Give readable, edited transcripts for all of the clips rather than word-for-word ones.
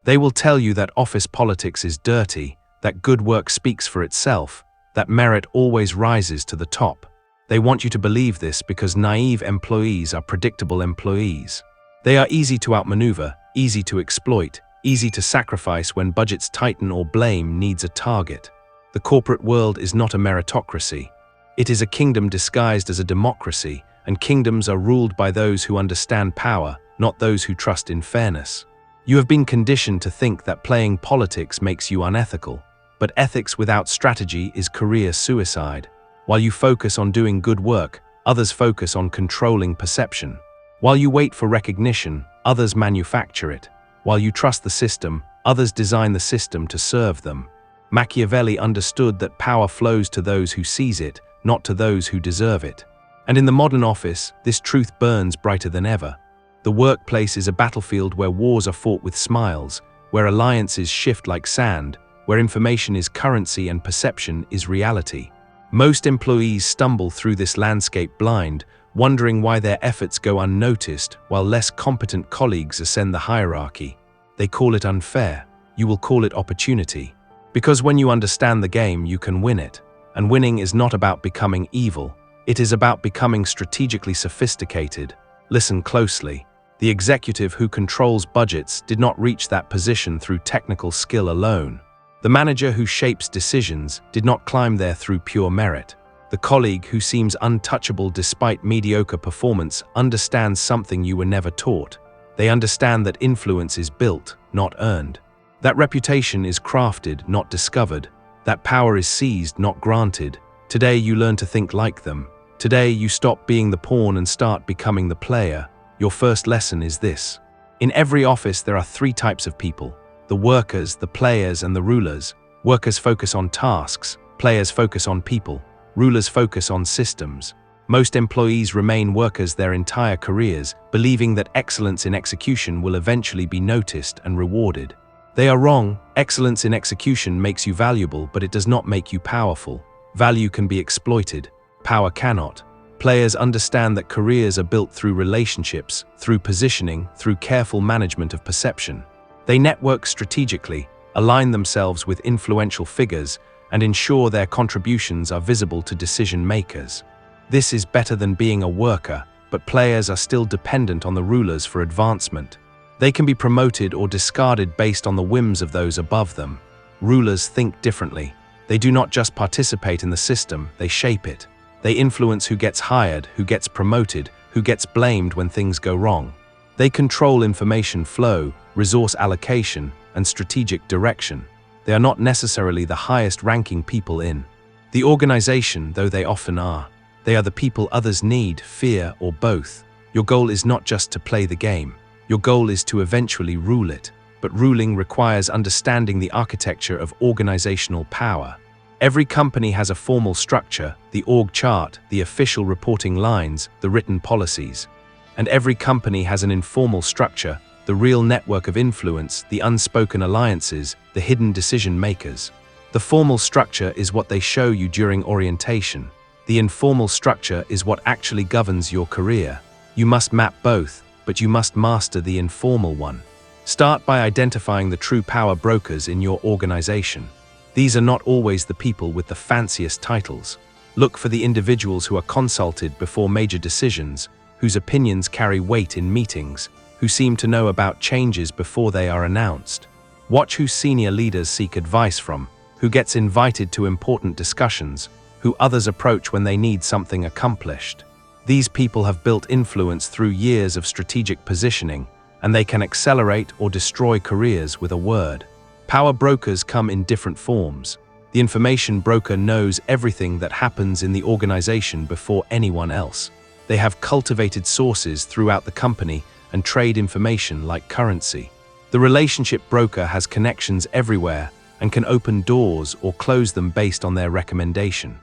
They will tell you that office politics is dirty, that good work speaks for itself, that merit always rises to the top. They want you to believe this because naive employees are predictable employees. They are easy to outmaneuver, easy to exploit, easy to sacrifice when budgets tighten or blame needs a target. The corporate world is not a meritocracy. It is a kingdom disguised as a democracy, and kingdoms are ruled by those who understand power, not those who trust in fairness. You have been conditioned to think that playing politics makes you unethical, but ethics without strategy is career suicide. While you focus on doing good work, others focus on controlling perception. While you wait for recognition, others manufacture it. While you trust the system, others design the system to serve them. Machiavelli understood that power flows to those who seize it, not to those who deserve it. And in the modern office, this truth burns brighter than ever. The workplace is a battlefield where wars are fought with smiles, where alliances shift like sand, where information is currency and perception is reality. Most employees stumble through this landscape blind, wondering why their efforts go unnoticed while less competent colleagues ascend the hierarchy. They call it unfair. You will call it opportunity. Because when you understand the game, you can win it. And winning is not about becoming evil. It is about becoming strategically sophisticated. Listen closely. The executive who controls budgets did not reach that position through technical skill alone. The manager who shapes decisions did not climb there through pure merit. The colleague who seems untouchable despite mediocre performance understands something you were never taught. They understand that influence is built, not earned. That reputation is crafted, not discovered. That power is seized, not granted. Today you learn to think like them. Today you stop being the pawn and start becoming the player. Your first lesson is this. In every office there are three types of people: the workers, the players, and the rulers. Workers focus on tasks, players focus on people, rulers focus on systems. Most employees remain workers their entire careers, believing that excellence in execution will eventually be noticed and rewarded. They are wrong. Excellence in execution makes you valuable, but it does not make you powerful. Value can be exploited. Power cannot. Players understand that careers are built through relationships, through positioning, through careful management of perception. They network strategically, align themselves with influential figures, and ensure their contributions are visible to decision makers. This is better than being a worker, but players are still dependent on the rulers for advancement. They can be promoted or discarded based on the whims of those above them. Rulers think differently. They do not just participate in the system, they shape it. They influence who gets hired, who gets promoted, who gets blamed when things go wrong. They control information flow, resource allocation, and strategic direction. They are not necessarily the highest-ranking people in the organization, though they often are. They are the people others need, fear, or both. Your goal is not just to play the game. Your goal is to eventually rule it. But ruling requires understanding the architecture of organizational power. Every company has a formal structure, the org chart, the official reporting lines, the written policies. And every company has an informal structure, the real network of influence, the unspoken alliances, the hidden decision makers. The formal structure is what they show you during orientation. The informal structure is what actually governs your career. You must map both, but you must master the informal one. Start by identifying the true power brokers in your organization. These are not always the people with the fanciest titles. Look for the individuals who are consulted before major decisions, whose opinions carry weight in meetings, who seem to know about changes before they are announced. Watch who senior leaders seek advice from, who gets invited to important discussions, who others approach when they need something accomplished. These people have built influence through years of strategic positioning, and they can accelerate or destroy careers with a word. Power brokers come in different forms. The information broker knows everything that happens in the organization before anyone else. They have cultivated sources throughout the company and trade information like currency. The relationship broker has connections everywhere and can open doors or close them based on their recommendation.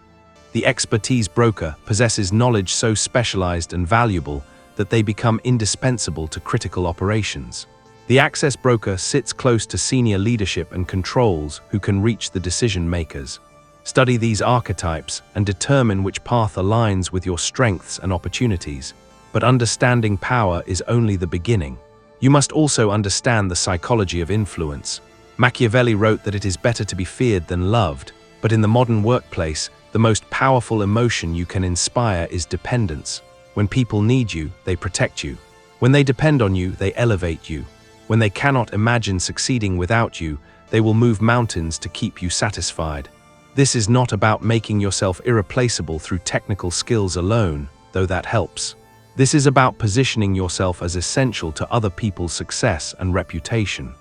The expertise broker possesses knowledge so specialized and valuable that they become indispensable to critical operations. The access broker sits close to senior leadership and controls who can reach the decision makers. Study these archetypes and determine which path aligns with your strengths and opportunities. But understanding power is only the beginning. You must also understand the psychology of influence. Machiavelli wrote that it is better to be feared than loved, but in the modern workplace, the most powerful emotion you can inspire is dependence. When people need you, they protect you. When they depend on you, they elevate you. When they cannot imagine succeeding without you, they will move mountains to keep you satisfied. This is not about making yourself irreplaceable through technical skills alone, though that helps. This is about positioning yourself as essential to other people's success and reputation.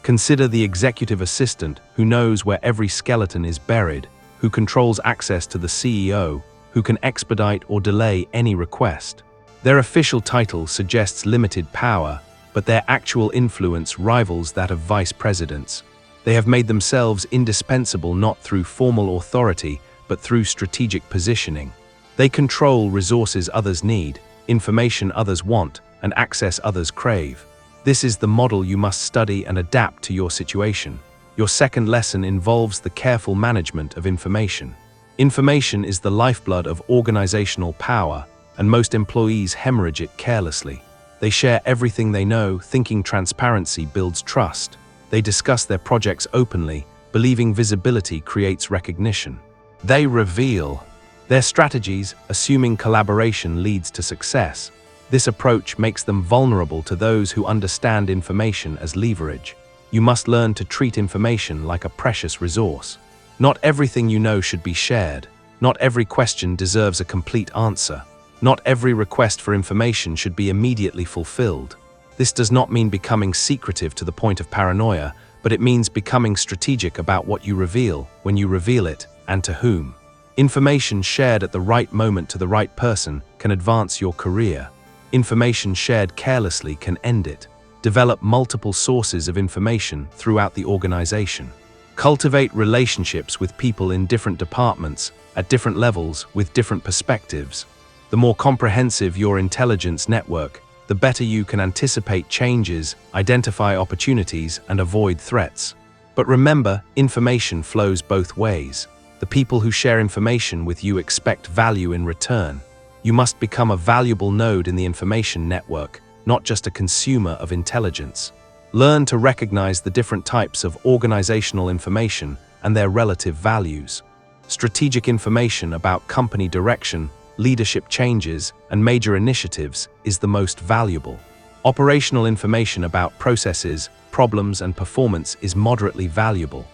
Consider the executive assistant who knows where every skeleton is buried, who controls access to the CEO, who can expedite or delay any request. Their official title suggests limited power, but their actual influence rivals that of vice presidents. They have made themselves indispensable not through formal authority, but through strategic positioning. They control resources others need, information others want, and access others crave. This is the model you must study and adapt to your situation. Your second lesson involves the careful management of information. Information is the lifeblood of organizational power, and most employees hemorrhage it carelessly. They share everything they know, thinking transparency builds trust. They discuss their projects openly, believing visibility creates recognition. They reveal their strategies, assuming collaboration leads to success. This approach makes them vulnerable to those who understand information as leverage. You must learn to treat information like a precious resource. Not everything you know should be shared. Not every question deserves a complete answer. Not every request for information should be immediately fulfilled. This does not mean becoming secretive to the point of paranoia, but it means becoming strategic about what you reveal, when you reveal it, and to whom. Information shared at the right moment to the right person can advance your career. Information shared carelessly can end it. Develop multiple sources of information throughout the organization. Cultivate relationships with people in different departments, at different levels, with different perspectives. The more comprehensive your intelligence network, the better you can anticipate changes, identify opportunities, and avoid threats. But remember, information flows both ways. The people who share information with you expect value in return. You must become a valuable node in the information network, not just a consumer of intelligence. Learn to recognize the different types of organizational information and their relative values. Strategic information about company direction, leadership changes, and major initiatives is the most valuable. Operational information about processes, problems, and performance is moderately valuable.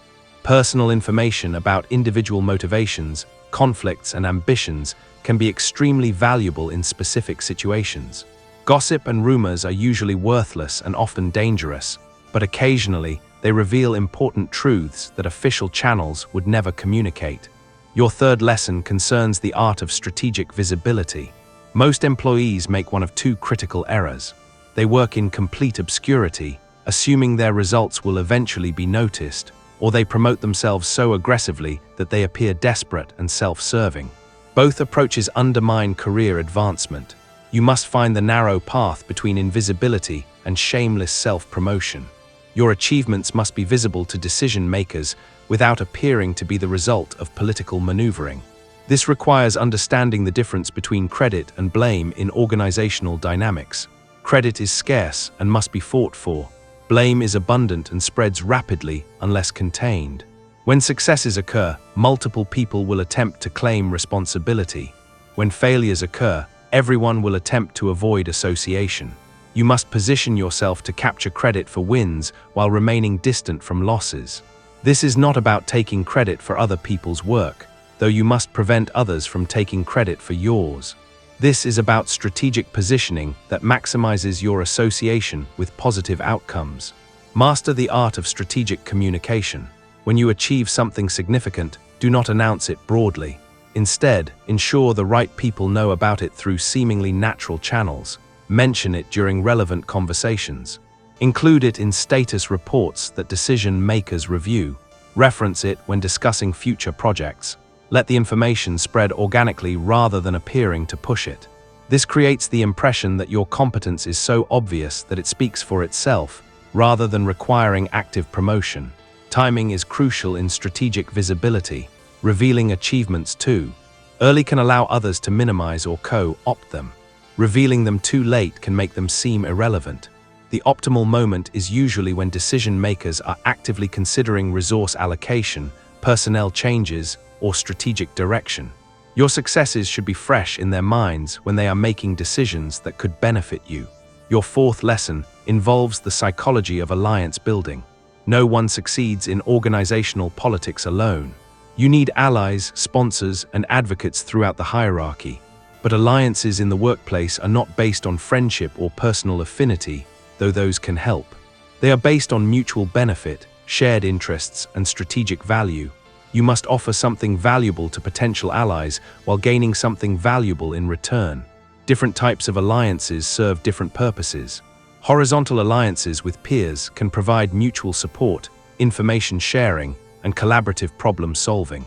Personal information about individual motivations, conflicts, and ambitions can be extremely valuable in specific situations. Gossip and rumors are usually worthless and often dangerous, but occasionally they reveal important truths that official channels would never communicate. Your third lesson concerns the art of strategic visibility. Most employees make one of two critical errors. They work in complete obscurity, assuming their results will eventually be noticed, or they promote themselves so aggressively that they appear desperate and self-serving. Both approaches undermine career advancement. You must find the narrow path between invisibility and shameless self-promotion. Your achievements must be visible to decision-makers without appearing to be the result of political maneuvering. This requires understanding the difference between credit and blame in organizational dynamics. Credit is scarce and must be fought for. Blame is abundant and spreads rapidly unless contained. When successes occur, multiple people will attempt to claim responsibility. When failures occur, everyone will attempt to avoid association. You must position yourself to capture credit for wins while remaining distant from losses. This is not about taking credit for other people's work, though you must prevent others from taking credit for yours. This is about strategic positioning that maximizes your association with positive outcomes. Master the art of strategic communication. When you achieve something significant, do not announce it broadly. Instead, ensure the right people know about it through seemingly natural channels. Mention it during relevant conversations. Include it in status reports that decision-makers review. Reference it when discussing future projects. Let the information spread organically rather than appearing to push it. This creates the impression that your competence is so obvious that it speaks for itself, rather than requiring active promotion. Timing is crucial in strategic visibility. Revealing achievements too early can allow others to minimize or co-opt them. Revealing them too late can make them seem irrelevant. The optimal moment is usually when decision makers are actively considering resource allocation, personnel changes, or strategic direction. Your successes should be fresh in their minds when they are making decisions that could benefit you. Your fourth lesson involves the psychology of alliance building. No one succeeds in organizational politics alone. You need allies, sponsors, and advocates throughout the hierarchy. But alliances in the workplace are not based on friendship or personal affinity, though those can help. They are based on mutual benefit, shared interests, and strategic value. You must offer something valuable to potential allies while gaining something valuable in return. Different types of alliances serve different purposes. Horizontal alliances with peers can provide mutual support, information sharing, and collaborative problem solving.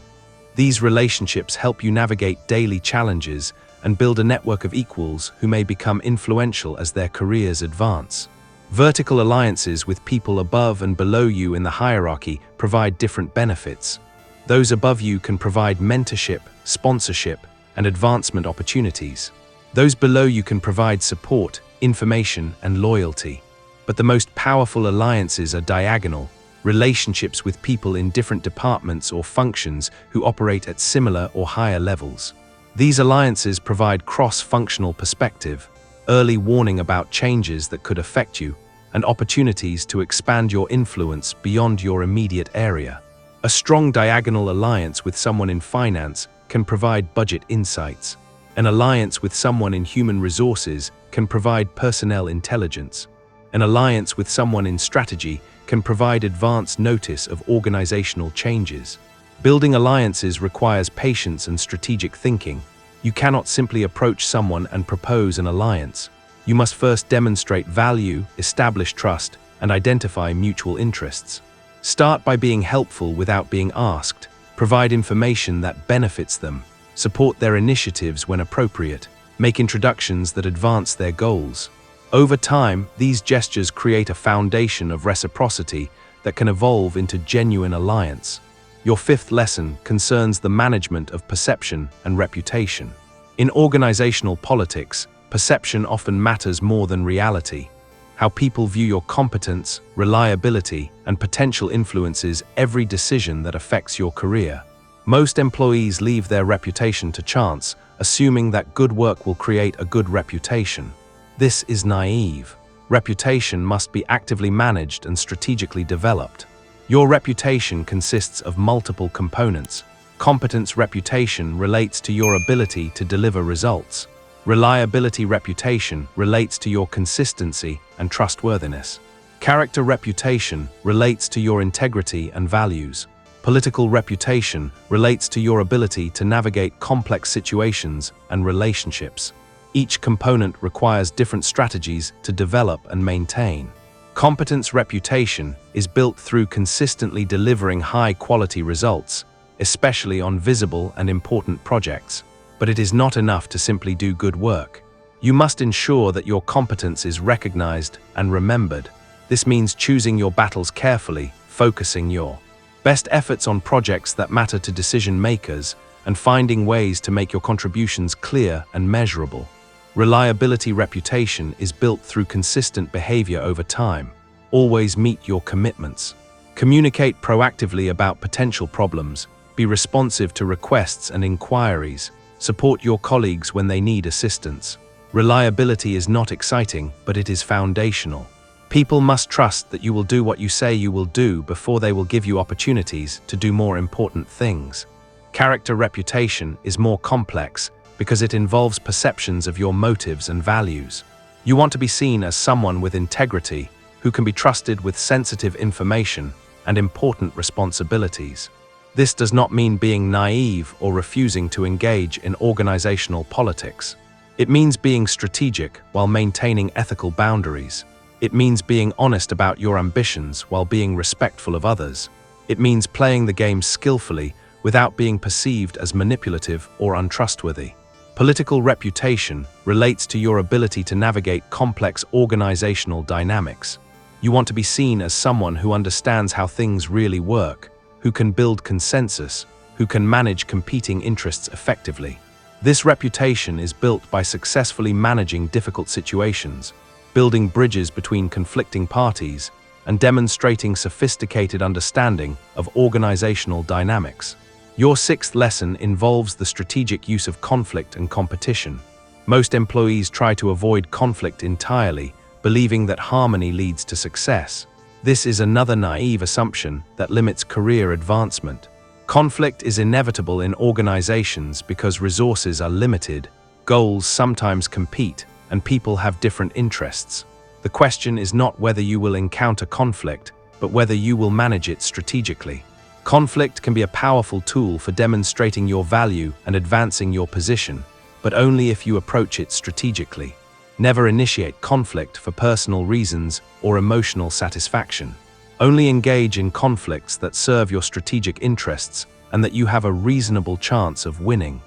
These relationships help you navigate daily challenges and build a network of equals who may become influential as their careers advance. Vertical alliances with people above and below you in the hierarchy provide different benefits. Those above you can provide mentorship, sponsorship, and advancement opportunities. Those below you can provide support, information, and loyalty. But the most powerful alliances are diagonal, relationships with people in different departments or functions who operate at similar or higher levels. These alliances provide cross-functional perspective, early warning about changes that could affect you, and opportunities to expand your influence beyond your immediate area. A strong diagonal alliance with someone in finance can provide budget insights. An alliance with someone in human resources can provide personnel intelligence. An alliance with someone in strategy can provide advance notice of organizational changes. Building alliances requires patience and strategic thinking. You cannot simply approach someone and propose an alliance. You must first demonstrate value, establish trust, and identify mutual interests. Start by being helpful without being asked. Provide information that benefits them. Support their initiatives when appropriate. Make introductions that advance their goals. Over time, these gestures create a foundation of reciprocity that can evolve into genuine alliance. Your fifth lesson concerns the management of perception and reputation. In organizational politics, perception often matters more than reality. How people view your competence, reliability, and potential influences every decision that affects your career. Most employees leave their reputation to chance, assuming that good work will create a good reputation. This is naive. Reputation must be actively managed and strategically developed. Your reputation consists of multiple components. Competence reputation relates to your ability to deliver results. Reliability reputation relates to your consistency and trustworthiness. Character reputation relates to your integrity and values. Political reputation relates to your ability to navigate complex situations and relationships. Each component requires different strategies to develop and maintain. Competence reputation is built through consistently delivering high-quality results, especially on visible and important projects. But it is not enough to simply do good work. You must ensure that your competence is recognized and remembered. This means choosing your battles carefully, focusing your best efforts on projects that matter to decision makers, and finding ways to make your contributions clear and measurable. Reliability reputation is built through consistent behavior over time. Always meet your commitments. Communicate proactively about potential problems. Be responsive to requests and inquiries. Support your colleagues when they need assistance. Reliability is not exciting, but it is foundational. People must trust that you will do what you say you will do before they will give you opportunities to do more important things. Character reputation is more complex because it involves perceptions of your motives and values. You want to be seen as someone with integrity, who can be trusted with sensitive information and important responsibilities. This does not mean being naive or refusing to engage in organizational politics. It means being strategic while maintaining ethical boundaries. It means being honest about your ambitions while being respectful of others. It means playing the game skillfully without being perceived as manipulative or untrustworthy. Political reputation relates to your ability to navigate complex organizational dynamics. You want to be seen as someone who understands how things really work, who can build consensus, who can manage competing interests effectively. This reputation is built by successfully managing difficult situations, building bridges between conflicting parties, and demonstrating sophisticated understanding of organizational dynamics. Your sixth lesson involves the strategic use of conflict and competition. Most employees try to avoid conflict entirely, believing that harmony leads to success. This is another naive assumption that limits career advancement. Conflict is inevitable in organizations because resources are limited, goals sometimes compete, and people have different interests. The question is not whether you will encounter conflict, but whether you will manage it strategically. Conflict can be a powerful tool for demonstrating your value and advancing your position, but only if you approach it strategically. Never initiate conflict for personal reasons or emotional satisfaction. Only engage in conflicts that serve your strategic interests and that you have a reasonable chance of winning.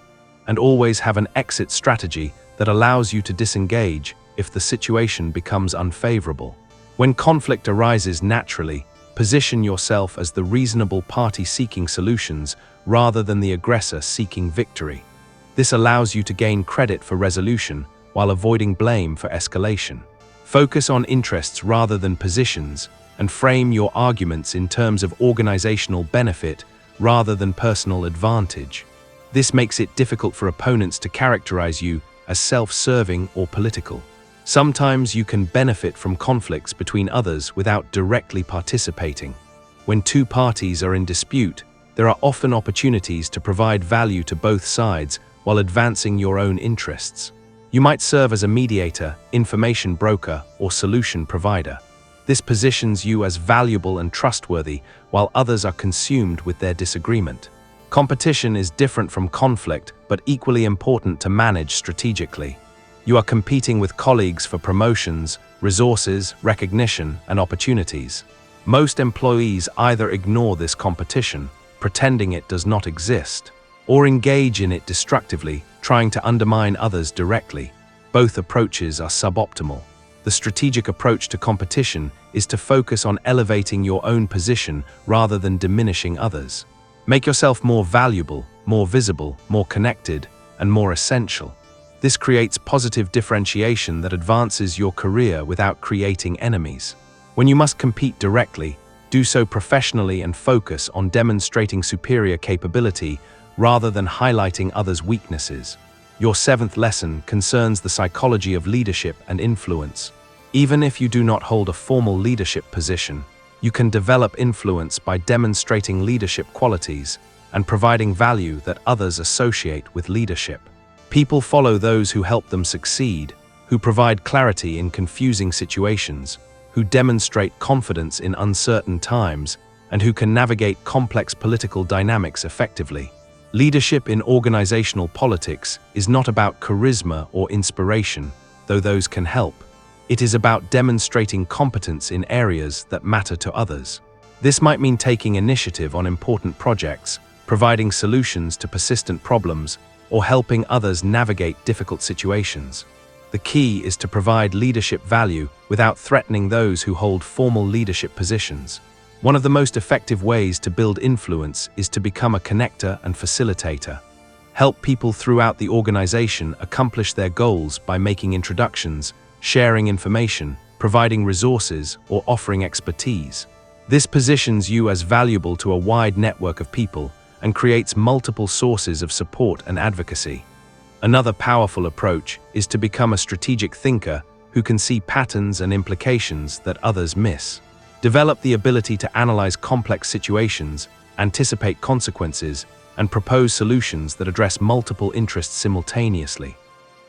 And always have an exit strategy that allows you to disengage if the situation becomes unfavorable. When conflict arises naturally, position yourself as the reasonable party seeking solutions rather than the aggressor seeking victory. This allows you to gain credit for resolution while avoiding blame for escalation. Focus on interests rather than positions, and frame your arguments in terms of organizational benefit rather than personal advantage. This makes it difficult for opponents to characterize you as self-serving or political. Sometimes you can benefit from conflicts between others without directly participating. When two parties are in dispute, there are often opportunities to provide value to both sides while advancing your own interests. You might serve as a mediator, information broker, or solution provider. This positions you as valuable and trustworthy while others are consumed with their disagreement. Competition is different from conflict, but equally important to manage strategically. You are competing with colleagues for promotions, resources, recognition, and opportunities. Most employees either ignore this competition, pretending it does not exist, or engage in it destructively, trying to undermine others directly. Both approaches are suboptimal. The strategic approach to competition is to focus on elevating your own position rather than diminishing others. Make yourself more valuable, more visible, more connected, and more essential. This creates positive differentiation that advances your career without creating enemies. When you must compete directly, do so professionally and focus on demonstrating superior capability rather than highlighting others' weaknesses. Your seventh lesson concerns the psychology of leadership and influence. Even if you do not hold a formal leadership position, you can develop influence by demonstrating leadership qualities and providing value that others associate with leadership. People follow those who help them succeed, who provide clarity in confusing situations, who demonstrate confidence in uncertain times, and who can navigate complex political dynamics effectively. Leadership in organizational politics is not about charisma or inspiration, though those can help. It is about demonstrating competence in areas that matter to others. This might mean taking initiative on important projects, providing solutions to persistent problems, or helping others navigate difficult situations. The key is to provide leadership value without threatening those who hold formal leadership positions. One of the most effective ways to build influence is to become a connector and facilitator. Help people throughout the organization accomplish their goals by making introductions, sharing information, providing resources, or offering expertise. This positions you as valuable to a wide network of people and creates multiple sources of support and advocacy. Another powerful approach is to become a strategic thinker who can see patterns and implications that others miss. Develop the ability to analyze complex situations, anticipate consequences, and propose solutions that address multiple interests simultaneously.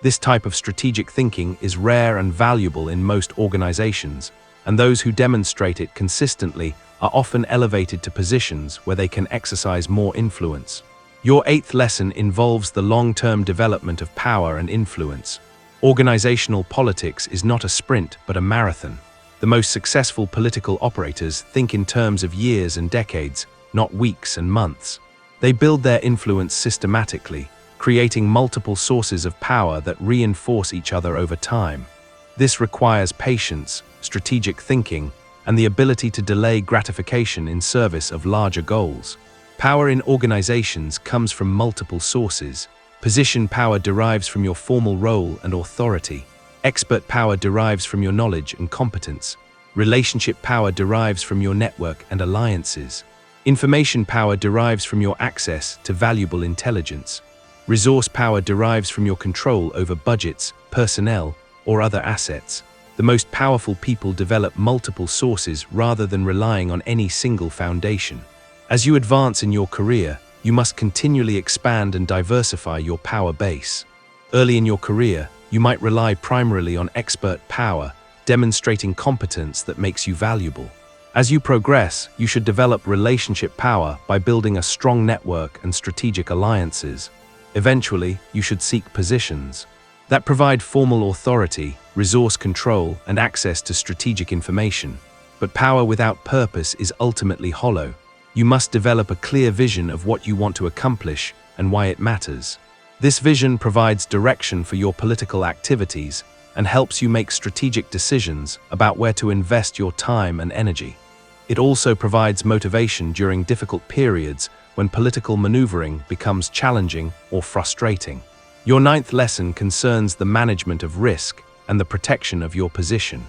This type of strategic thinking is rare and valuable in most organizations, and those who demonstrate it consistently are often elevated to positions where they can exercise more influence. Your eighth lesson involves the long-term development of power and influence. Organizational politics is not a sprint but a marathon. The most successful political operators think in terms of years and decades, not weeks and months. They build their influence systematically, creating multiple sources of power that reinforce each other over time. This requires patience, strategic thinking, and the ability to delay gratification in service of larger goals. Power in organizations comes from multiple sources. Position power derives from your formal role and authority. Expert power derives from your knowledge and competence. Relationship power derives from your network and alliances. Information power derives from your access to valuable intelligence. Resource power derives from your control over budgets, personnel, or other assets. The most powerful people develop multiple sources rather than relying on any single foundation. As you advance in your career, you must continually expand and diversify your power base. Early in your career, you might rely primarily on expert power, demonstrating competence that makes you valuable. As you progress, you should develop relationship power by building a strong network and strategic alliances. Eventually, you should seek positions that provide formal authority, resource control, and access to strategic information. But power without purpose is ultimately hollow. You must develop a clear vision of what you want to accomplish and why it matters. This vision provides direction for your political activities and helps you make strategic decisions about where to invest your time and energy. It also provides motivation during difficult periods when political maneuvering becomes challenging or frustrating. Your ninth lesson concerns the management of risk and the protection of your position.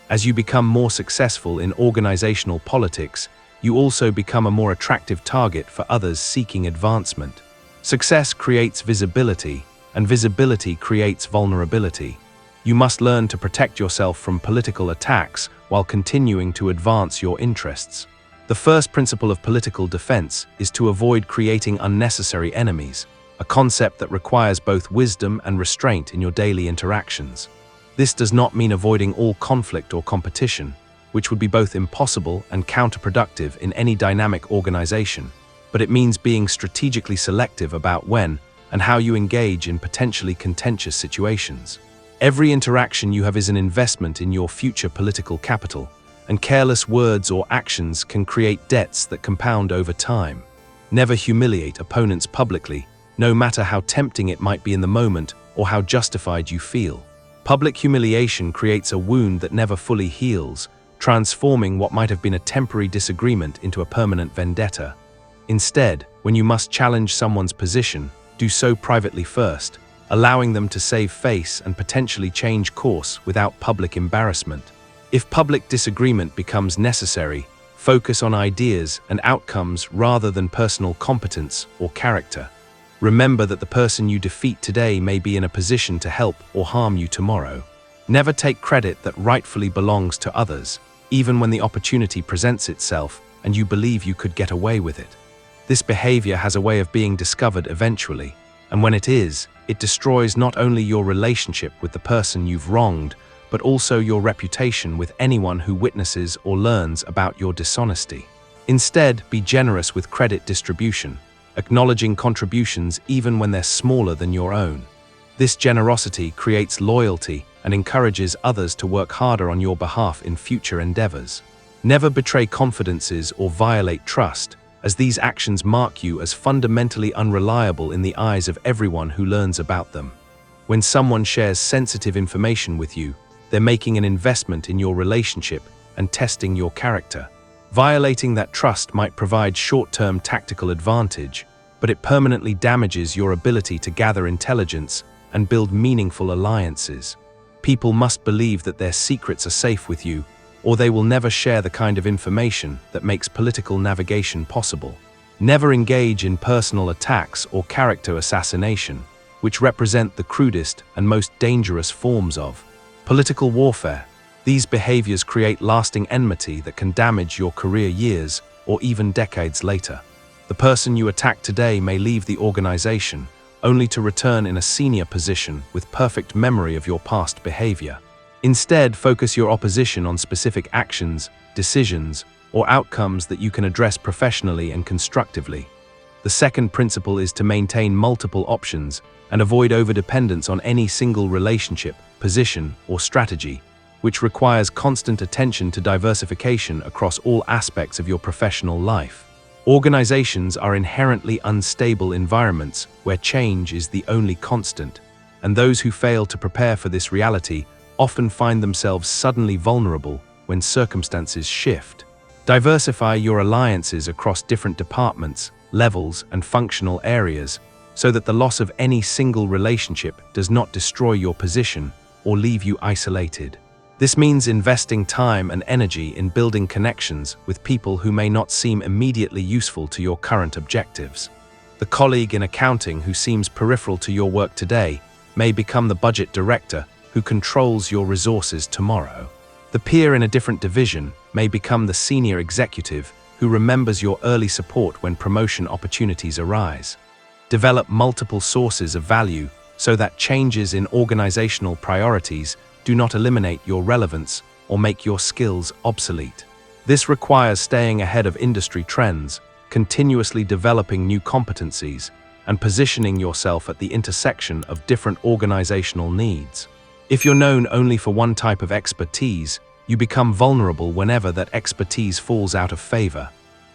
As you become more successful in organizational politics, you also become a more attractive target for others seeking advancement. Success creates visibility, and visibility creates vulnerability. You must learn to protect yourself from political attacks while continuing to advance your interests. The first principle of political defense is to avoid creating unnecessary enemies, a concept that requires both wisdom and restraint in your daily interactions. This does not mean avoiding all conflict or competition, which would be both impossible and counterproductive in any dynamic organization, but it means being strategically selective about when and how you engage in potentially contentious situations. Every interaction you have is an investment in your future political capital, and careless words or actions can create debts that compound over time. Never humiliate opponents publicly, no matter how tempting it might be in the moment or how justified you feel. Public humiliation creates a wound that never fully heals, transforming what might have been a temporary disagreement into a permanent vendetta. Instead, when you must challenge someone's position, do so privately first, allowing them to save face and potentially change course without public embarrassment. If public disagreement becomes necessary, focus on ideas and outcomes rather than personal competence or character. Remember that the person you defeat today may be in a position to help or harm you tomorrow. Never take credit that rightfully belongs to others, even when the opportunity presents itself and you believe you could get away with it. This behavior has a way of being discovered eventually, and when it is, it destroys not only your relationship with the person you've wronged, but also your reputation with anyone who witnesses or learns about your dishonesty. Instead, be generous with credit distribution, acknowledging contributions even when they're smaller than your own. This generosity creates loyalty and encourages others to work harder on your behalf in future endeavors. Never betray confidences or violate trust, as these actions mark you as fundamentally unreliable in the eyes of everyone who learns about them. When someone shares sensitive information with you, they're making an investment in your relationship and testing your character. Violating that trust might provide short-term tactical advantage, but it permanently damages your ability to gather intelligence and build meaningful alliances. People must believe that their secrets are safe with you, or they will never share the kind of information that makes political navigation possible. Never engage in personal attacks or character assassination, which represent the crudest and most dangerous forms of political warfare. These behaviors create lasting enmity that can damage your career years or even decades later. The person you attack today may leave the organization, only to return in a senior position with perfect memory of your past behavior. Instead, focus your opposition on specific actions, decisions, or outcomes that you can address professionally and constructively. The second principle is to maintain multiple options and avoid overdependence on any single relationship, position, or strategy, which requires constant attention to diversification across all aspects of your professional life. Organizations are inherently unstable environments where change is the only constant, and those who fail to prepare for this reality often find themselves suddenly vulnerable when circumstances shift. Diversify your alliances across different departments, levels, and functional areas so that the loss of any single relationship does not destroy your position or leave you isolated. This means investing time and energy in building connections with people who may not seem immediately useful to your current objectives. The colleague in accounting who seems peripheral to your work today may become the budget director who controls your resources tomorrow. The peer in a different division may become the senior executive who remembers your early support when promotion opportunities arise. Develop multiple sources of value so that changes in organizational priorities do not eliminate your relevance or make your skills obsolete. This requires staying ahead of industry trends, continuously developing new competencies, and positioning yourself at the intersection of different organizational needs. If you're known only for one type of expertise, you become vulnerable whenever that expertise falls out of favor.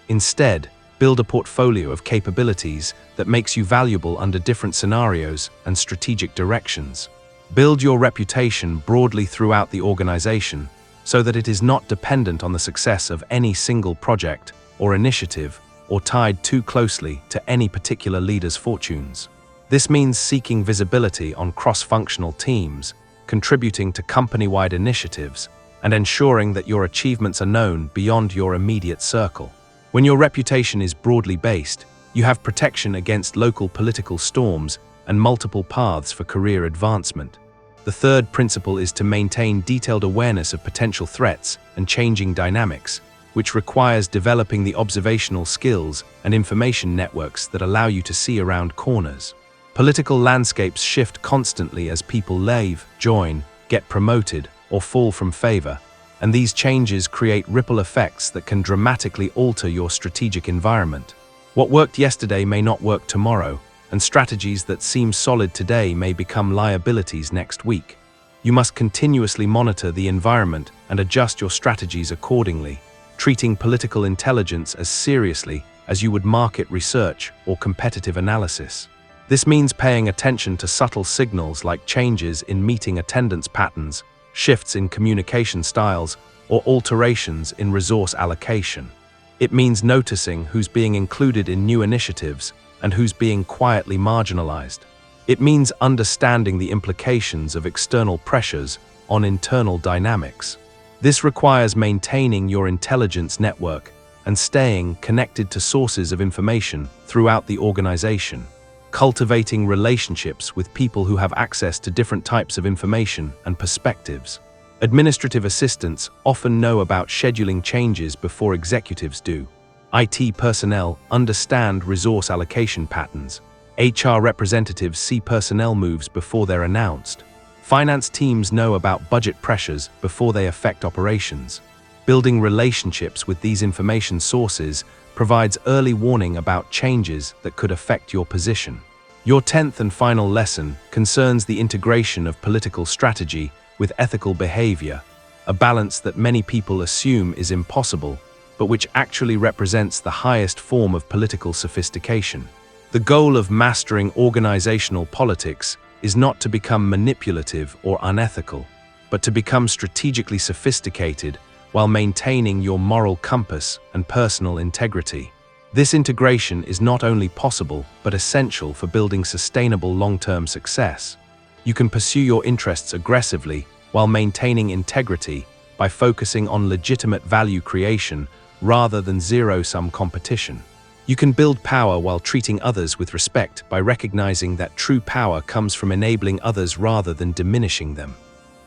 Instead, build a portfolio of capabilities that makes you valuable under different scenarios and strategic directions. Build your reputation broadly throughout the organization so that it is not dependent on the success of any single project or initiative or tied too closely to any particular leader's fortunes. This means seeking visibility on cross-functional teams, contributing to company-wide initiatives, and ensuring that your achievements are known beyond your immediate circle. When your reputation is broadly based, you have protection against local political storms and multiple paths for career advancement. The third principle is to maintain detailed awareness of potential threats and changing dynamics, which requires developing the observational skills and information networks that allow you to see around corners. Political landscapes shift constantly as people leave, join, get promoted, or fall from favor, and these changes create ripple effects that can dramatically alter your strategic environment. What worked yesterday may not work tomorrow, and strategies that seem solid today may become liabilities next week. You must continuously monitor the environment and adjust your strategies accordingly, treating political intelligence as seriously as you would market research or competitive analysis. This means paying attention to subtle signals like changes in meeting attendance patterns, shifts in communication styles, or alterations in resource allocation. It means noticing who's being included in new initiatives and who's being quietly marginalized. It means understanding the implications of external pressures on internal dynamics. This requires maintaining your intelligence network and staying connected to sources of information throughout the organization. Cultivating relationships with people who have access to different types of information and perspectives. Administrative assistants often know about scheduling changes before executives do. IT personnel understand resource allocation patterns. HR representatives see personnel moves before they're announced. Finance teams know about budget pressures before they affect operations. Building relationships with these information sources provides early warning about changes that could affect your position. Your 10th and final lesson concerns the integration of political strategy with ethical behavior, a balance that many people assume is impossible, but which actually represents the highest form of political sophistication. The goal of mastering organizational politics is not to become manipulative or unethical, but to become strategically sophisticated while maintaining your moral compass and personal integrity. This integration is not only possible, but essential for building sustainable long-term success. You can pursue your interests aggressively while maintaining integrity by focusing on legitimate value creation rather than zero-sum competition. You can build power while treating others with respect by recognizing that true power comes from enabling others rather than diminishing them.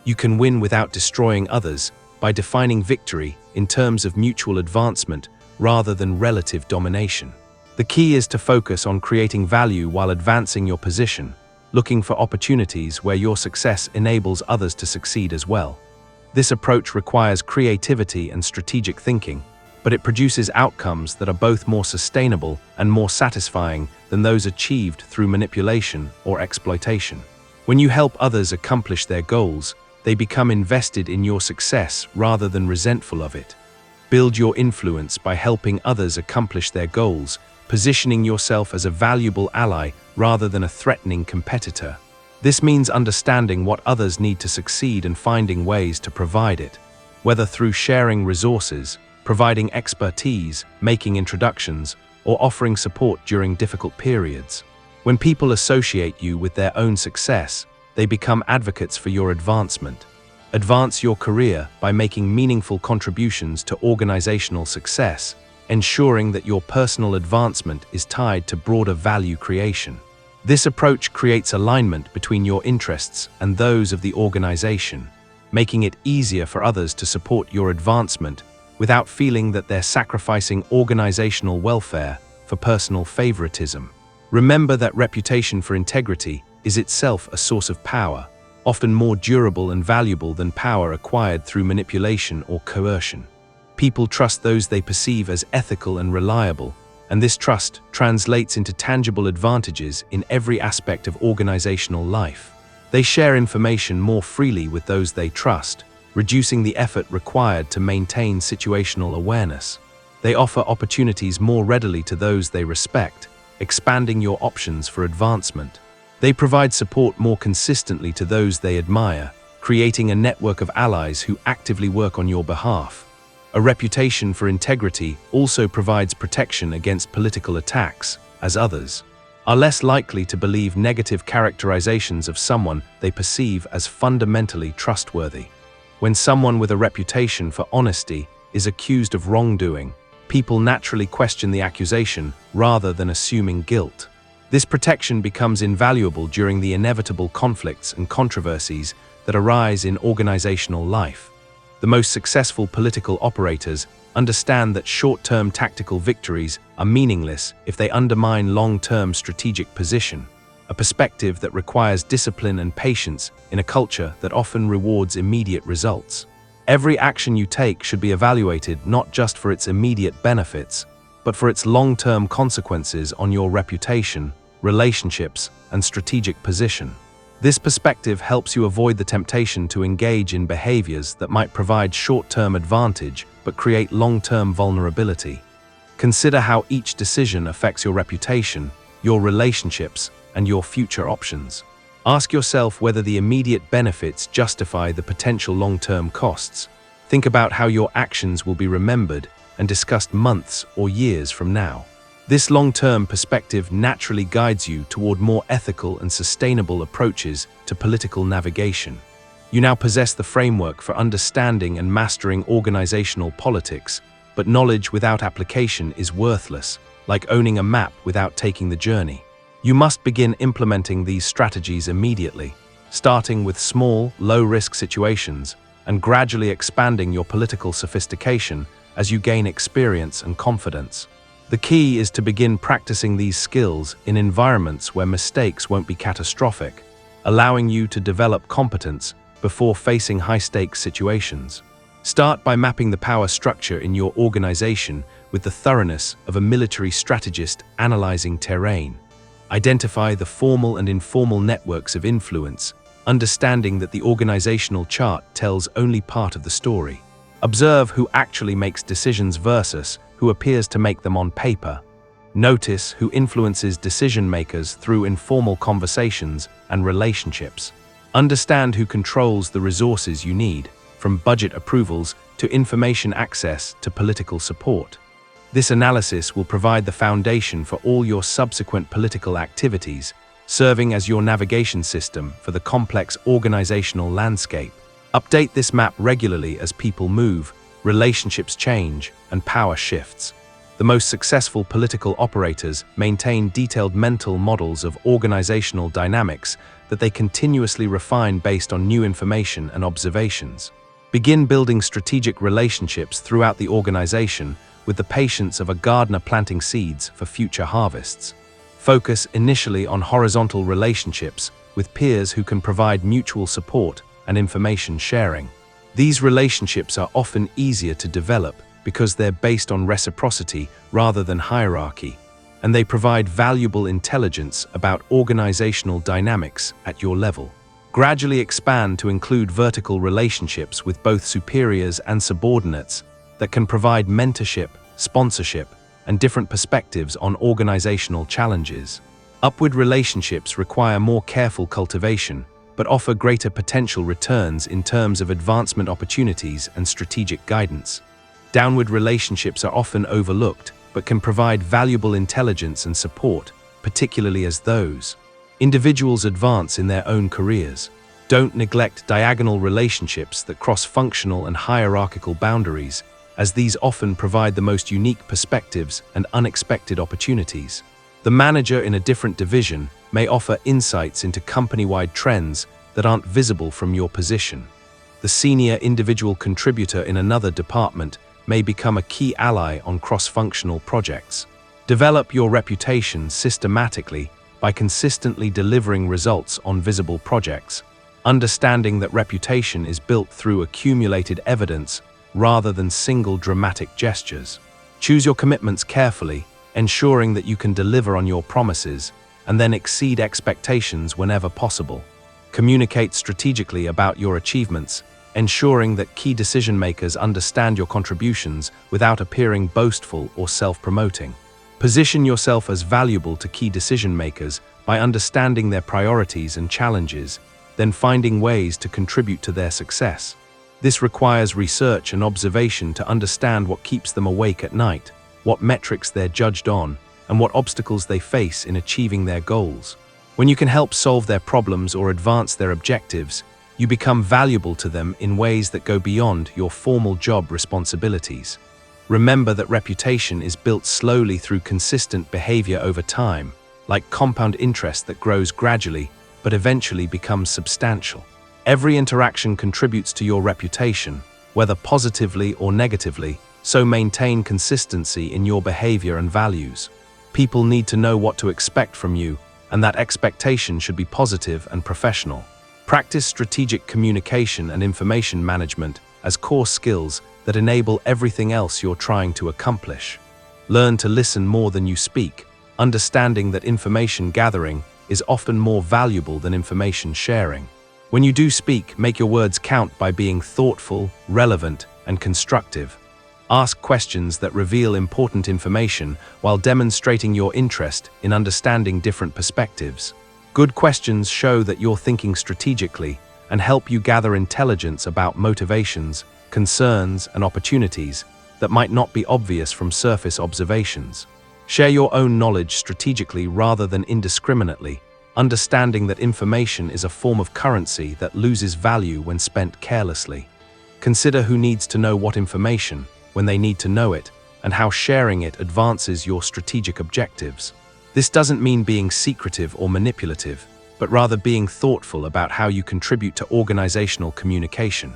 You can win without destroying others by defining victory in terms of mutual advancement rather than relative domination. The key is to focus on creating value while advancing your position, looking for opportunities where your success enables others to succeed as well. This approach requires creativity and strategic thinking, but it produces outcomes that are both more sustainable and more satisfying than those achieved through manipulation or exploitation. When you help others accomplish their goals, they become invested in your success rather than resentful of it. Build your influence by helping others accomplish their goals, positioning yourself as a valuable ally rather than a threatening competitor. This means understanding what others need to succeed and finding ways to provide it, whether through sharing resources, providing expertise, making introductions, or offering support during difficult periods. When people associate you with their own success, they become advocates for your advancement. Advance your career by making meaningful contributions to organizational success, ensuring that your personal advancement is tied to broader value creation. This approach creates alignment between your interests and those of the organization, making it easier for others to support your advancement without feeling that they're sacrificing organizational welfare for personal favoritism. Remember that reputation for integrity is itself a source of power, often more durable and valuable than power acquired through manipulation or coercion. People trust those they perceive as ethical and reliable, and this trust translates into tangible advantages in every aspect of organizational life. They share information more freely with those they trust, reducing the effort required to maintain situational awareness. They offer opportunities more readily to those they respect, expanding your options for advancement. They provide support more consistently to those they admire, creating a network of allies who actively work on your behalf. A reputation for integrity also provides protection against political attacks, as others are less likely to believe negative characterizations of someone they perceive as fundamentally trustworthy. When someone with a reputation for honesty is accused of wrongdoing, people naturally question the accusation rather than assuming guilt. This protection becomes invaluable during the inevitable conflicts and controversies that arise in organizational life. The most successful political operators understand that short-term tactical victories are meaningless if they undermine long-term strategic position, a perspective that requires discipline and patience in a culture that often rewards immediate results. Every action you take should be evaluated not just for its immediate benefits, but for its long-term consequences on your reputation, relationships, and strategic position. This perspective helps you avoid the temptation to engage in behaviors that might provide short-term advantage but create long-term vulnerability. Consider how each decision affects your reputation, your relationships, and your future options. Ask yourself whether the immediate benefits justify the potential long-term costs. Think about how your actions will be remembered and discussed months or years from now. This long-term perspective naturally guides you toward more ethical and sustainable approaches to political navigation. You now possess the framework for understanding and mastering organizational politics, but knowledge without application is worthless, like owning a map without taking the journey. You must begin implementing these strategies immediately, starting with small, low-risk situations and gradually expanding your political sophistication as you gain experience and confidence. The key is to begin practicing these skills in environments where mistakes won't be catastrophic, allowing you to develop competence before facing high-stakes situations. Start by mapping the power structure in your organization with the thoroughness of a military strategist analyzing terrain. Identify the formal and informal networks of influence, understanding that the organizational chart tells only part of the story. Observe who actually makes decisions versus who appears to make them on paper. Notice who influences decision-makers through informal conversations and relationships. Understand who controls the resources you need, from budget approvals to information access to political support. This analysis will provide the foundation for all your subsequent political activities, serving as your navigation system for the complex organizational landscape. Update this map regularly as people move, relationships change, and power shifts. The most successful political operators maintain detailed mental models of organizational dynamics that they continuously refine based on new information and observations. Begin building strategic relationships throughout the organization with the patience of a gardener planting seeds for future harvests. Focus initially on horizontal relationships with peers who can provide mutual support and information sharing. These relationships are often easier to develop because they're based on reciprocity rather than hierarchy, and they provide valuable intelligence about organizational dynamics at your level. Gradually expand to include vertical relationships with both superiors and subordinates that can provide mentorship, sponsorship, and different perspectives on organizational challenges. Upward relationships require more careful cultivation, but offer greater potential returns in terms of advancement opportunities and strategic guidance. Downward relationships are often overlooked, but can provide valuable intelligence and support, particularly as those Individuals advance in their own careers. Don't neglect diagonal relationships that cross functional and hierarchical boundaries, as these often provide the most unique perspectives and unexpected opportunities. The manager in a different division may offer insights into company-wide trends that aren't visible from your position. The senior individual contributor in another department may become a key ally on cross-functional projects. Develop your reputation systematically by consistently delivering results on visible projects, understanding that reputation is built through accumulated evidence rather than single dramatic gestures. Choose your commitments carefully, ensuring that you can deliver on your promises and then exceed expectations whenever possible. Communicate strategically about your achievements, ensuring that key decision-makers understand your contributions without appearing boastful or self-promoting. Position yourself as valuable to key decision-makers by understanding their priorities and challenges, then finding ways to contribute to their success. This requires research and observation to understand what keeps them awake at night, what metrics they're judged on, and what obstacles they face in achieving their goals. When you can help solve their problems or advance their objectives, you become valuable to them in ways that go beyond your formal job responsibilities. Remember that reputation is built slowly through consistent behavior over time, like compound interest that grows gradually but eventually becomes substantial. Every interaction contributes to your reputation, whether positively or negatively, so maintain consistency in your behavior and values. People need to know what to expect from you, and that expectation should be positive and professional. Practice strategic communication and information management as core skills that enable everything else you're trying to accomplish. Learn to listen more than you speak, understanding that information gathering is often more valuable than information sharing. When you do speak, make your words count by being thoughtful, relevant, and constructive. Ask questions that reveal important information while demonstrating your interest in understanding different perspectives. Good questions show that you're thinking strategically and help you gather intelligence about motivations, concerns, and opportunities that might not be obvious from surface observations. Share your own knowledge strategically rather than indiscriminately, understanding that information is a form of currency that loses value when spent carelessly. Consider who needs to know what information, when they need to know it, and how sharing it advances your strategic objectives. This doesn't mean being secretive or manipulative, but rather being thoughtful about how you contribute to organizational communication.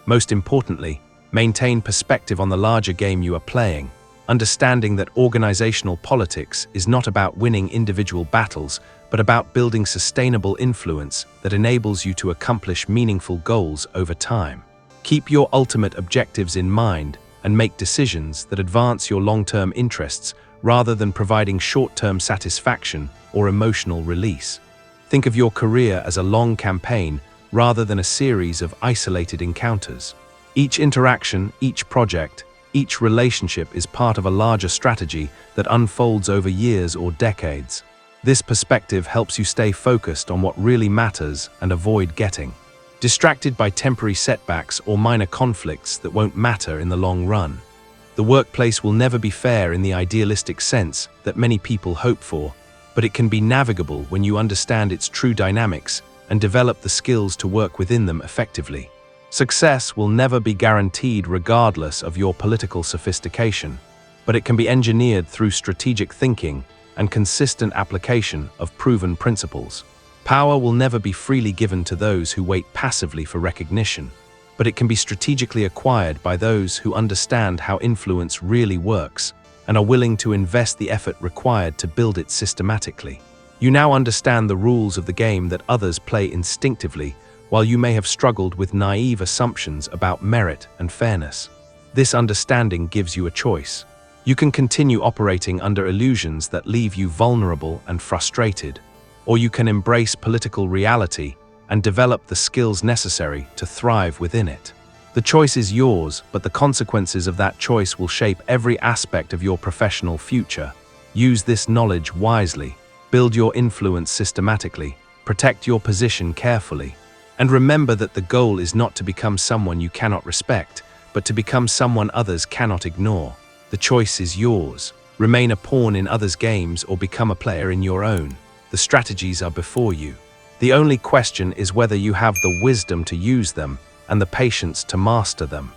Most importantly, maintain perspective on the larger game you are playing, understanding that organizational politics is not about winning individual battles, but about building sustainable influence that enables you to accomplish meaningful goals over time. Keep your ultimate objectives in mind and make decisions that advance your long-term interests rather than providing short-term satisfaction or emotional release. Think of your career as a long campaign rather than a series of isolated encounters. Each interaction, each project, each relationship is part of a larger strategy that unfolds over years or decades. This perspective helps you stay focused on what really matters and avoid getting distracted by temporary setbacks or minor conflicts that won't matter in the long run. The workplace will never be fair in the idealistic sense that many people hope for, but it can be navigable when you understand its true dynamics and develop the skills to work within them effectively. Success will never be guaranteed regardless of your political sophistication, but it can be engineered through strategic thinking and consistent application of proven principles. Power will never be freely given to those who wait passively for recognition, but it can be strategically acquired by those who understand how influence really works and are willing to invest the effort required to build it systematically. You now understand the rules of the game that others play instinctively, while you may have struggled with naive assumptions about merit and fairness. This understanding gives you a choice. You can continue operating under illusions that leave you vulnerable and frustrated, or you can embrace political reality and develop the skills necessary to thrive within it. The choice is yours, but the consequences of that choice will shape every aspect of your professional future. Use this knowledge wisely, build your influence systematically, protect your position carefully, and remember that the goal is not to become someone you cannot respect, but to become someone others cannot ignore. The choice is yours. Remain a pawn in others' games or become a player in your own. The The strategies are before you. The only question is whether you have the wisdom to use them and the patience to master them.